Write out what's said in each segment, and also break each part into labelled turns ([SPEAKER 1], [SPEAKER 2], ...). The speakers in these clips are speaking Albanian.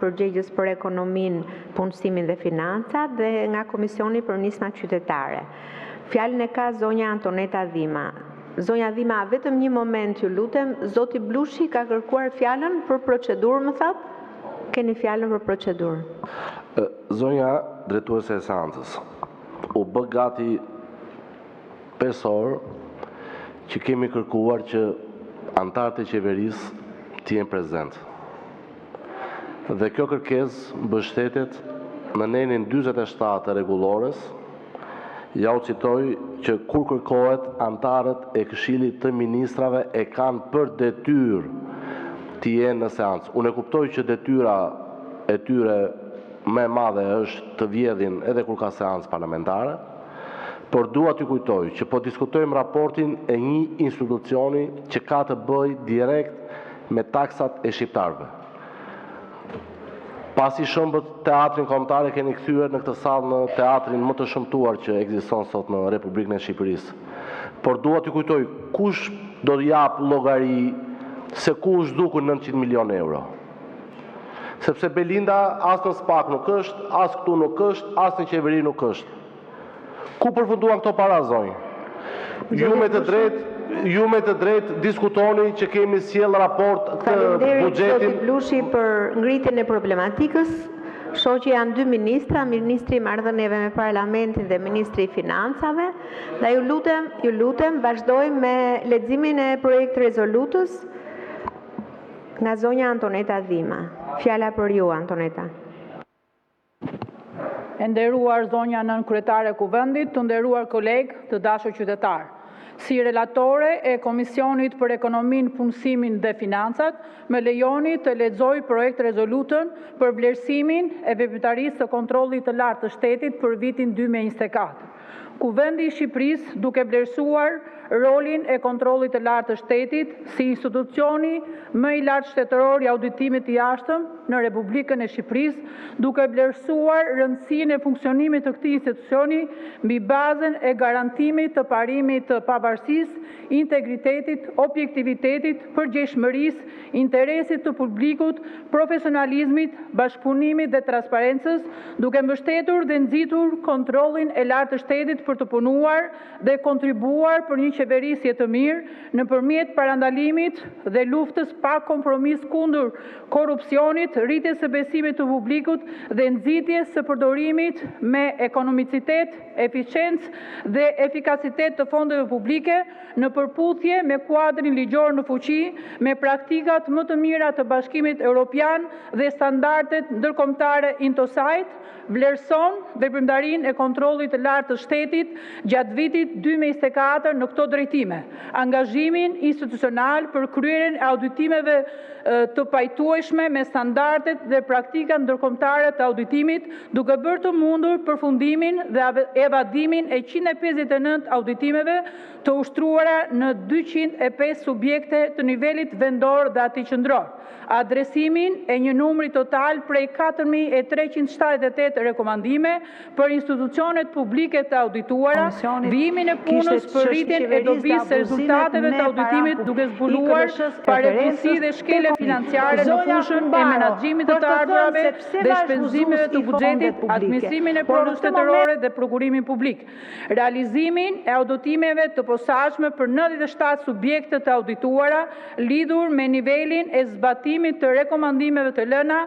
[SPEAKER 1] përgjegjës për ekonominë, punësimin dhe financat dhe nga Komisioni për Nisma Qytetare. Fjalën e ka zonja Antoneta Dhima. Zonja Dhima, vetëm një moment ju lutem, zoti Blushi ka kërkuar fjalën për procedurë, më thatë? Keni fjalën për procedurë.
[SPEAKER 2] Zonja drejtuese e seancës, u bë gati 5 orë që kemi kërkuar që antarët e qeverisë të jenë prezent. Dhe kjo kërkesë mbështetet në nenin 47 të rregullores. Ja u citoj që kur kërkohet, antarët e Këshillit të Ministrave e kanë për detyrë të jenë në seancë. Unë e kuptoj që detyra e tyre më e madhe është të vjedhin edhe kur ka seancë parlamentare, por dua t'ju kujtoj që po diskutojmë raportin e një institucioni që ka të bëjë direkt me taksat e shqiptarëve. Pasi shëmbët teatrin kombëtar e keni kthyer në këtë sallë në teatrin më të shëmtuar që ekziston sot në Republikën e Shqipërisë. Por dua t'ju kujtoj kush do të jap llogari se ku u zhdukun 900 milionë euro. Sepse Belinda as në SPAK nuk është, as këtu nuk është, as në qeveri nuk është. Ku përfunduan këto para, zonjë? Ju me të drejtë diskutoni që kemi sjell raport këtë buxhetin.
[SPEAKER 1] Zoti Blushi për ngritjen e problematikës. Shoqë janë 2 ministra, Ministri i Marrëdhënieve me Parlamentin dhe Ministri i Financave, dhe ju lutem vazhdojmë me leximin e projekt rezolutës nga zonja Antoneta Dhima. Fjala për ju, Antoneta.
[SPEAKER 3] E nderuar zonja nën kryetare e Kuvendit, të nderuar kolegë, të dashur qytetar. Si relatore e Komisionit për Ekonominë, Punësimin dhe Financat, më lejoni të lexoj projekt rezolutën për vlerësimin e veprimtarisë së kontrollit të lartë të shtetit për vitin 2024. Kuvendi i Shqipërisë, duke vlerësuar rolin e kontrollit të lartë të shtetit si institucioni më i lartë shtetëror i auditimit të jashtëm në Republikën e Shqipërisë, duke vlerësuar rëndësinë e funksionimit të këtij institucioni mbi bazën e garantimit të parimit të pavarësisë, integritetit, objektivitetit, përgjegjshmërisë, interesit të publikut, profesionalizmit, bashkëpunimit dhe transparencës, duke mbështetur dhe nxitur kontrollin e lartë të shtetit për të punuar dhe kontribuar për një qeverisje të mirë nëpërmjet parandalimit dhe luftës pa kompromis kundër korrupsionit, rritjes së besimit të publikut dhe nxitjes së përdorimit me ekonomicitet, eficiencë dhe efikasitet të fondeve publike në përputhje me kuadrin ligjor në fuqi, me praktikat më të mira të Bashkimit Evropian dhe standardet ndërkombëtare Intosait, vlerëson veprimtarinë e kontrollit të lartë të shtetit gjatë vitit 2024 në këto drejtime. Angazhimin institucional për kryerjen e auditimeve të pajtueshme me standardet dhe praktikat ndërkombëtare të auditimit, duke bërë të mundur përfundimin dhe evadimin e 159 auditimeve të ushtruara në 205 subjekte të nivelit vendor dhe atij qendror. Adresimin e një numri total prej 4378 rekomandime për institucionet publike të audituara, vijimin e punës për rritjen e dobisë së rezultateve të auditimit duke zbuluar paregullsi dhe shkele financiare në fushën e menaxhimit të ardhurave dhe shpenzimeve të buxhetit, administrimin e pronës shtetërore dhe prokurimin publik. Realizimin e auditimeve të posaçme për 97 subjekte të audituara lidhur me nivelin e zbatimit të rekomandimeve të lëna,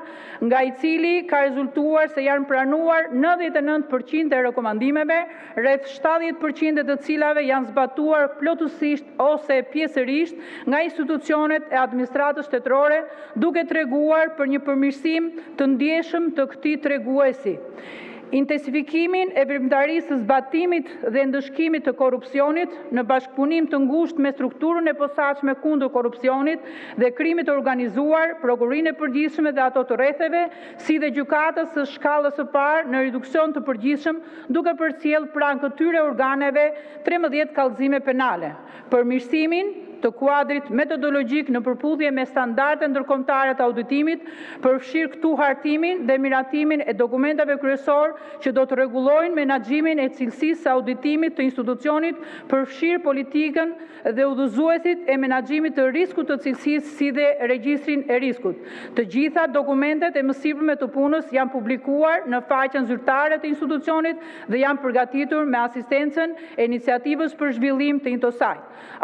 [SPEAKER 3] nga i cili ka rezultuar se janë pranuar 99% e rekomandimeve, rreth 70% të cilave janë zbatuar plotësisht ose pjesërisht nga institucionet e administratës shtetërore, duke treguar për një përmirësim të ndjeshëm të këtij treguesi. Intensifikimin e veprimtarisë së zbatimit dhe ndëshkimit të korrupsionit në bashkëpunim të ngushtë me strukturën e posaçme kundër korrupsionit dhe krimit të organizuar, prokurinë e përgjithshme dhe ato të rretheve, si dhe gjykatës së shkallës së parë në reduksion të përgjithshëm, duke përcjell pranë këtyre organeve 13 kallëzime penale. Përmirësimin të kuadrit metodologjik në përputhje me standarde ndërkombëtare të auditimit, përfshirë këtu hartimin dhe miratimin e dokumentave kryesor që do të rregullojnë menaxhimin e cilësisë së auditimit të institucionit, përfshirë politikën dhe udhëzuesit e menaxhimit të riskut të cilësisë si dhe regjistrin e riskut. Të gjitha dokumentet e mësipërme të punës janë publikuar në faqen zyrtare të institucionit dhe janë përgatitur me asistencën e iniciativës për zhvillim të Intosaj.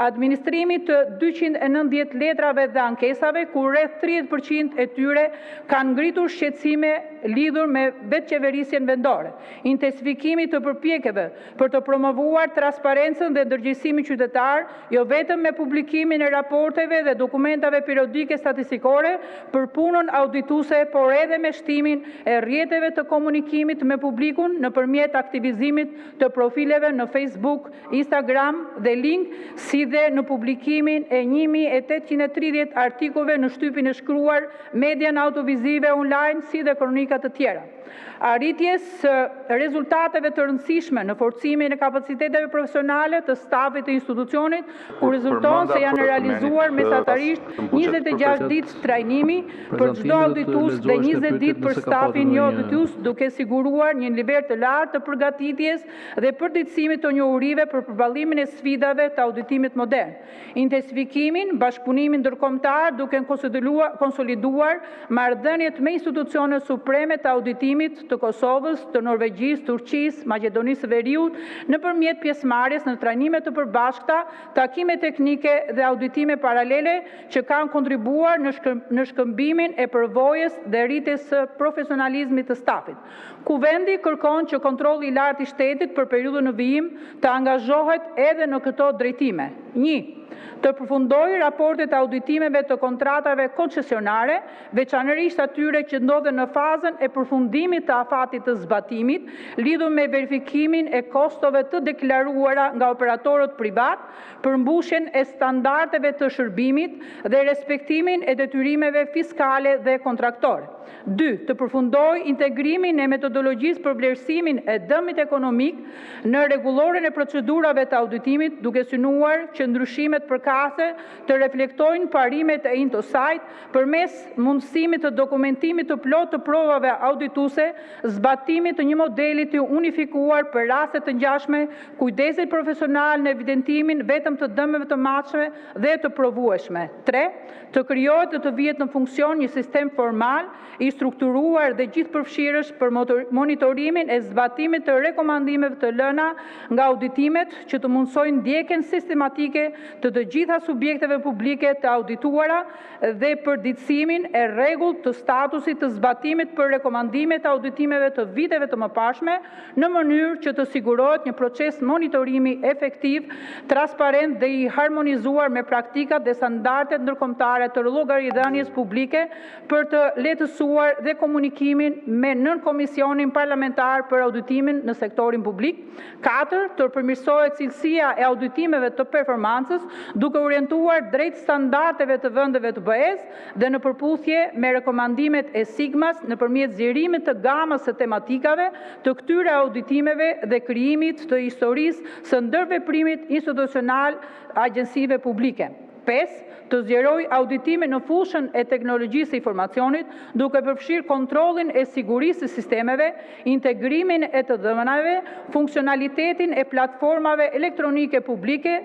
[SPEAKER 3] Administrimi të 290 letrave dhe ankesave, ku rreth 30% e tyre kanë ngritur shqetësime lidhur me vetëqeverisjen vendore. Intensifikimi të përpjekjeve për të promovuar transparencën dhe ndërgjegjësimin qytetar, jo vetëm me publikimin e raporteve dhe dokumentave periodike statistikore për punën audituese, por edhe me shtimin e rrjeteve të komunikimit me publikun nëpërmjet aktivizimit të profileve në Facebook, Instagram dhe link, si dhe në publikimin e 1830 artikujve në shtypin e shkruar, median audiovizive online, si dhe kronikat të tjera. Arritjes rezultateve të rëndësishme në forcimin e kapaciteteve profesionale të stafit të institucionit, ku rezulton se janë realizuar mesatarisht 26 ditë trajnimi për çdo auditues dhe 20 ditë për stafin jo auditues, duke siguruar një nivel të lartë të përgatitjes dhe përditësimit të njohurive për përballimin e sfidave të auditimit modern. Intensifikimin, bashkëpunimin ndërkombëtar duke konsoliduar marrëdhëniet me institucionet supreme të auditimit të Kosovës, të Norvegjisë, Turqisë, Maqedonisë së Veriut, nëpërmjet pjesëmarrjes në trajnime të përbashkëta, takime teknike dhe auditime paralele që kanë kontribuar në shkëmbimin e përvojës dhe rritjes së profesionalizmit të stafit. Kuvendi kërkon që kontrolli i lartë i shtetit për periudhën në vijim të angazhohet edhe në këto drejtime. 1. Të përfundojë raportet e auditimeve të kontratave koncesionare, veçanërisht atyre që ndodhen në fazën e përfundimit të afatit të zbatimit, lidhur me verifikimin e kostove të deklaruara nga operatorët privat, përmbushjen e standardeve të shërbimit dhe respektimin e detyrimeve fiskale dhe kontraktore. 2. Të përfundojë integrimin e metodologjisë për vlerësimin e dëmit ekonomik në rregulloren e procedurave të auditimit, duke synuar që ndryshimet përkatëse të reflektojnë parimet e Intosajt përmes mundësimit të dokumentimit të plotë të provave audituese, zbatimit të një modeli të unifikuar për raste të ngjashme, kujdesit profesional në evidentimin vetëm të dëmeve të matshme dhe të provueshme. 3. Të krijohet dhe të vihet në funksion një sistem formal i strukturuar dhe gjithëpërfshirësh për monitorimin e zbatimit të rekomandimeve të lëna nga auditimet që të mundsojnë ndjekjen sistematike të gjitha subjekteve publike të audituara dhe përditësimin e rregullt të statusit të zbatimit për rekomandimet e auditimeve të viteve të mëparshme në mënyrë që të sigurohet një proces monitorimi efektiv, transparent dhe i harmonizuar me praktikat dhe standardet ndërkombëtare të llogaridhënies publike për të lehtësuar dhe komunikimin me nën-komisionin parlamentar për auditimin në sektorin publik. 4. Të përmirësohet cilësia e auditimeve të performancës duke orientuar drejt standardeve të vendeve të BE-s dhe në përputhje me rekomandimet e Sigmas nëpërmjet zgjerimit të gamës së tematikave të këtyre auditimeve dhe krijimit të historisë së ndërveprimit institucional agjensive publike. 5. Të zgjeroj auditime në fushën e teknologjisë së informacionit, duke përfshirë kontrollin e sigurisë së sistemeve, integrimin e të dhënave, funksionalitetin e platformave elektronike publike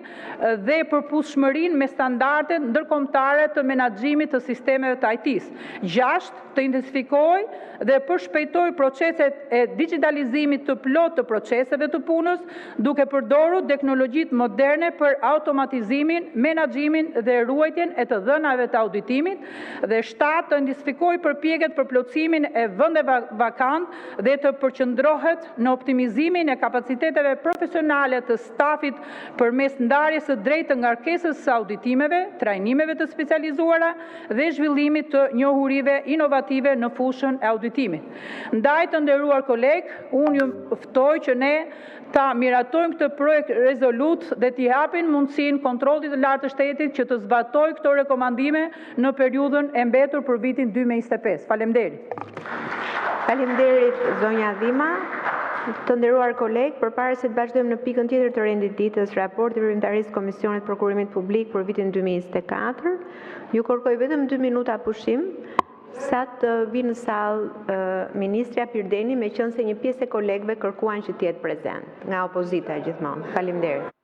[SPEAKER 3] dhe përputhshmërinë me standardet ndërkombëtare të menaxhimit të sistemeve të IT-s. 6. Të intensifikojë dhe përshpejtoj proceset e digitalizimit të plotë të proceseve të punës, duke përdorur teknologjitë moderne për automatizimin, menaxhimin dhe ruajtjen e të dhënave të auditimit. Dhe 7. Të intensifikojë përpjekjet për plotësimin e vendeve vakant dhe të përqendrohet në optimizimin e kapaciteteve profesionale të stafit përmes ndarjes së drejtë të ngarkesës së auditimeve, trajnimeve të specializuara dhe zhvillimit të njohurive inovative në fushën e auditimit. Ndaj të nderuar kolegë, unë ju ftoj që ne ta miratojmë këtë projekt rezolut dhe t'i japin mundësinë kontrollit të lartë të shtetit që të zbatojë këto rekomandime në periudhën e mbetur për vitin 2025. Faleminderit.
[SPEAKER 1] Faleminderit zonja Dhima. Të nderuar kolegë, përpara se të vazhdojmë në pikën tjetër të rendit ditës, raporti veprimtarisë Komisionit Prokurimit Publik për vitin 2024, ju kërkoj vetëm 2 minuta pushim sa të vinë në sallë ministrja Pirdeni, meqense një pjesë e kolegëve kërkuan që të jetë prezent nga opozita gjithmonë. Faleminderit.